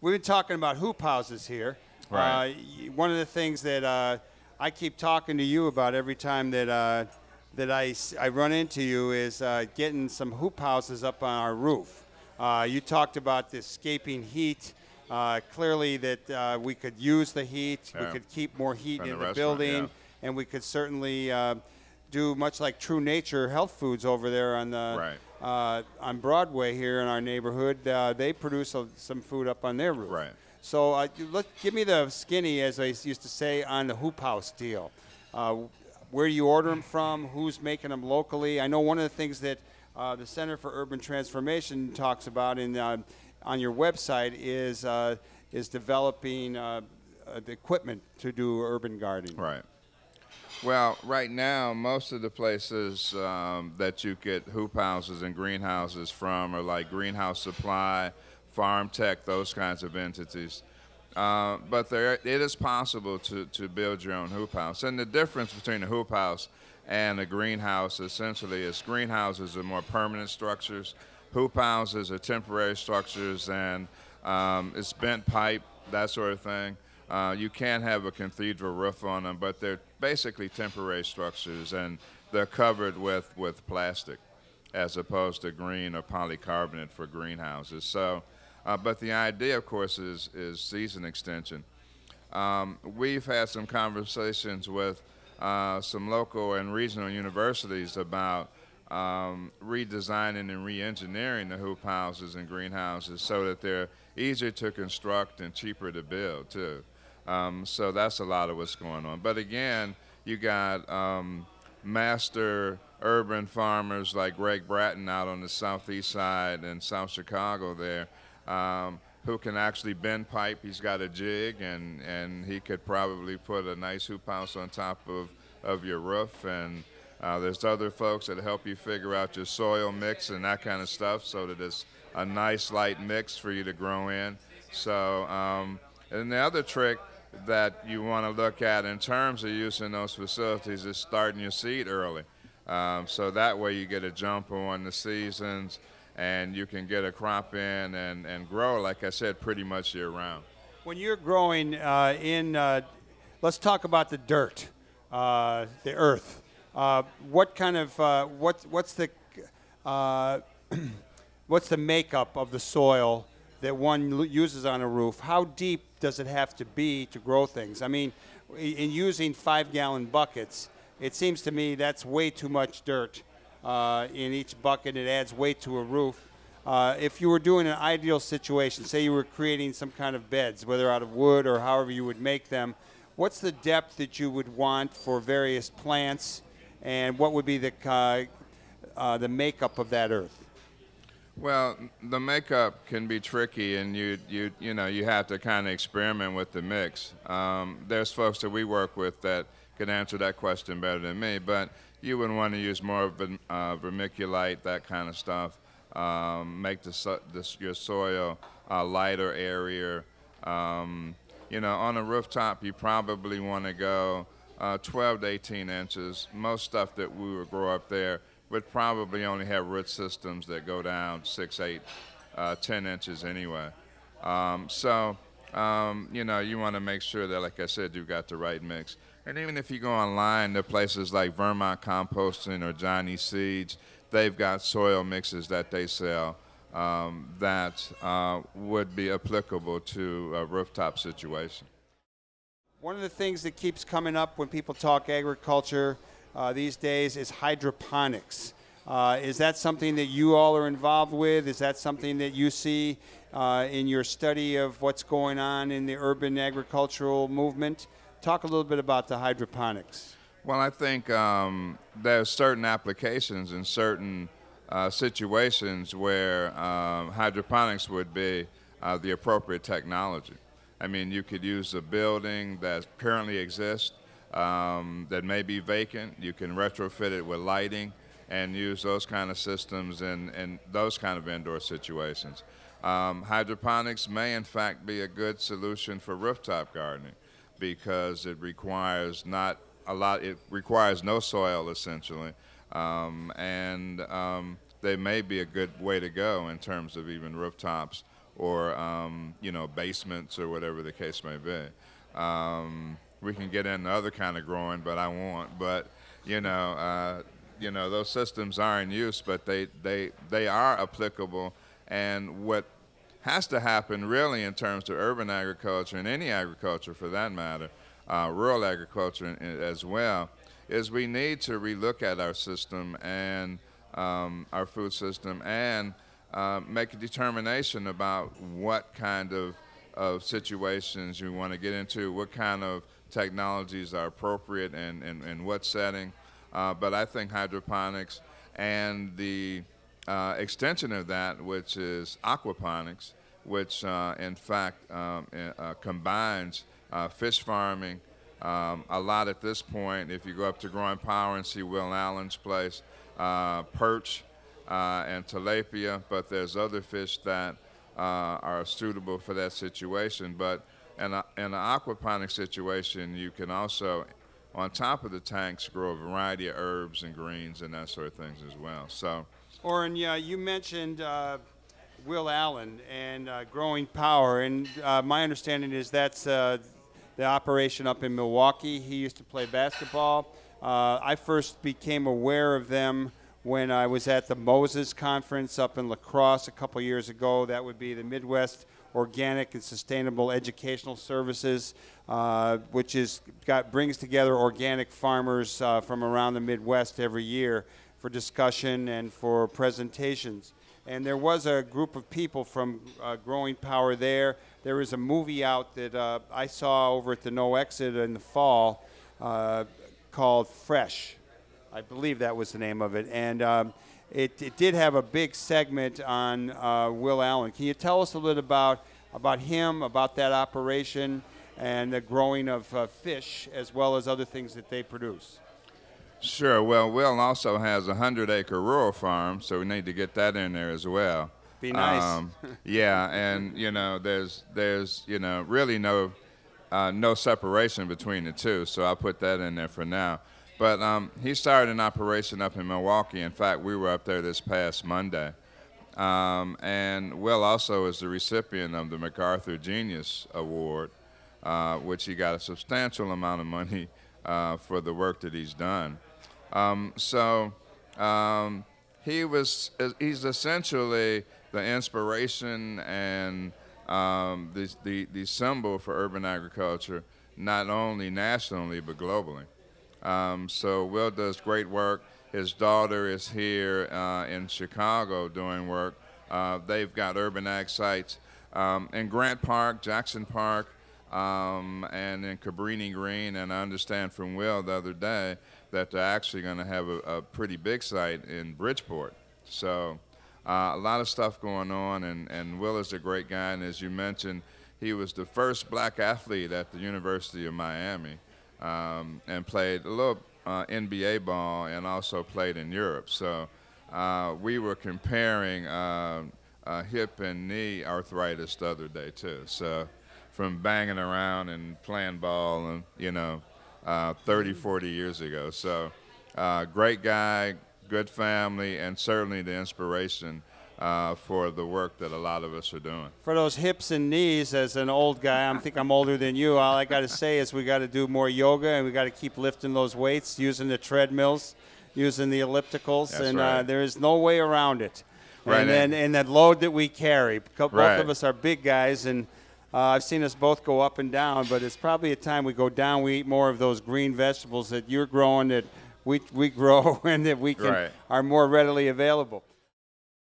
We've been talking about hoop houses here. Right. One of the things that I keep talking to you about every time that I run into you is getting some hoop houses up on our roof. You talked about the escaping heat. Clearly that we could use the heat. We could keep more heat in the building, and we could certainly do much like True Nature Health Foods over there on the on Broadway here in our neighborhood. They produce some food up on their roof. Right. So give me the skinny, as I used to say, on the hoop house deal. Where do you order them from? Who's making them locally? I know one of the things that the Center for Urban Transformation talks about on your website is developing the equipment to do urban gardening. Right. Well, right now, most of the places that you get hoop houses and greenhouses from are like Greenhouse Supply, Farm Tech, those kinds of entities. But it is possible to build your own hoop house. And the difference between a hoop house and a greenhouse essentially is greenhouses are more permanent structures. Hoop houses are temporary structures, and it's bent pipe, that sort of thing. You can have a cathedral roof on them, but they're basically temporary structures, and they're covered with plastic as opposed to green or polycarbonate for greenhouses. So, but the idea, of course, is season extension. We've had some conversations with some local and regional universities about redesigning and re-engineering the hoop houses and greenhouses so that they're easier to construct and cheaper to build, too. So that's a lot of what's going on. But again, you got master urban farmers like Greg Bratton out on the southeast side in South Chicago there, who can actually bend pipe. He's got a jig, and he could probably put a nice hoop house on top of your roof. And there's other folks that help you figure out your soil mix and that kind of stuff so that it's a nice light mix for you to grow in. So, and the other trick that you want to look at in terms of using those facilities is starting your seed early. So that way you get a jump on the seasons and you can get a crop in and grow, like I said, pretty much year-round. When you're growing let's talk about the dirt, the earth. What kind of what's the what's the makeup of the soil that one uses on a roof? How deep does it have to be to grow things? I mean, in using 5-gallon buckets, it seems to me that's way too much dirt in each bucket. It adds weight to a roof. If you were doing an ideal situation, say you were creating some kind of beds, whether out of wood or however you would make them, what's the depth that you would want for various plants, and what would be the makeup of that earth? Well, the makeup can be tricky, and you have to kind of experiment with the mix. There's folks that we work with that can answer that question better than me, but you would want to use more vermiculite, that kind of stuff. Make your soil lighter, airier. On a rooftop, you probably want to go 12 to 18 inches. Most stuff that we would grow up there would probably only have root systems that go down 6, 8, 10 inches anyway. You want to make sure that, like I said, you've got the right mix. And even if you go online, there are places like Vermont Composting or Johnny Seeds. They've got soil mixes that they sell that would be applicable to a rooftop situation. One of the things that keeps coming up when people talk agriculture these days is hydroponics. Is that something that you all are involved with? Is that something that you see in your study of what's going on in the urban agricultural movement? Talk a little bit about the hydroponics. Well, I think there's certain applications in certain situations where hydroponics would be the appropriate technology. I mean, you could use a building that currently exists that may be vacant. You can retrofit it with lighting and use those kind of systems in those kind of indoor situations. Hydroponics may, in fact, be a good solution for rooftop gardening because it requires it requires no soil, essentially, and they may be a good way to go in terms of even rooftops you know, basements or whatever the case may be. We can get into other kind of growing, but I won't. But you know, those systems are in use, but they are applicable. And what has to happen really in terms of urban agriculture and any agriculture for that matter, rural agriculture as well, is we need to relook at our system and our food system and make a determination about what kind of situations you want to get into, what kind of technologies are appropriate and in what setting. But I think hydroponics and the extension of that, which is aquaponics, which in fact combines fish farming a lot at this point. If you go up to Growing Power and see Will Allen's place, perch and tilapia, but there's other fish that are suitable for that situation. But in an aquaponic situation, you can also, on top of the tanks, grow a variety of herbs and greens and that sort of things as well. So, Orrin, yeah, you mentioned Will Allen and Growing Power, and my understanding is that's the operation up in Milwaukee. He used to play basketball. I first became aware of them when I was at the Moses Conference up in La Crosse a couple years ago. That would be the Midwest Organic and Sustainable Educational Services, which brings together organic farmers from around the Midwest every year for discussion and for presentations. And there was a group of people from Growing Power there. There was a movie out that I saw over at the No Exit in the fall called Fresh. I believe that was the name of it. And it did have a big segment on Will Allen. Can you tell us a little about him, about that operation, and the growing of fish, as well as other things that they produce? Sure. Well, Will also has a 100-acre rural farm, so we need to get that in there as well. Be nice. Yeah, and you know, there's you know really no separation between the two, so I'll put that in there for now. But he started an operation up in Milwaukee. In fact, we were up there this past Monday. And Will also is the recipient of the MacArthur Genius Award, which he got a substantial amount of money for the work that he's done. He's essentially the inspiration and the symbol for urban agriculture, not only nationally but globally. So Will does great work. His daughter is here in Chicago doing work. They've got urban ag sites in Grant Park, Jackson Park, and in Cabrini Green. And I understand from Will the other day that they're actually going to have a pretty big site in Bridgeport. So a lot of stuff going on, and Will is a great guy. And as you mentioned, he was the first black athlete at the University of Miami. And played a little NBA ball and also played in Europe. So we were comparing hip and knee arthritis the other day too. So from banging around and playing ball and, you know, 30, 40 years ago. So great guy, good family, and certainly the inspiration for the work that a lot of us are doing. For those hips and knees, as an old guy, I think I'm older than you, all I got to say is we got to do more yoga, and we got to keep lifting those weights, using the treadmills, using the ellipticals. That's and right. There is no way around it. Right. And that load that we carry. Both of us are big guys, and I've seen us both go up and down, but it's probably a time we go down, we eat more of those green vegetables that you're growing, that we grow, and that we can are more readily available.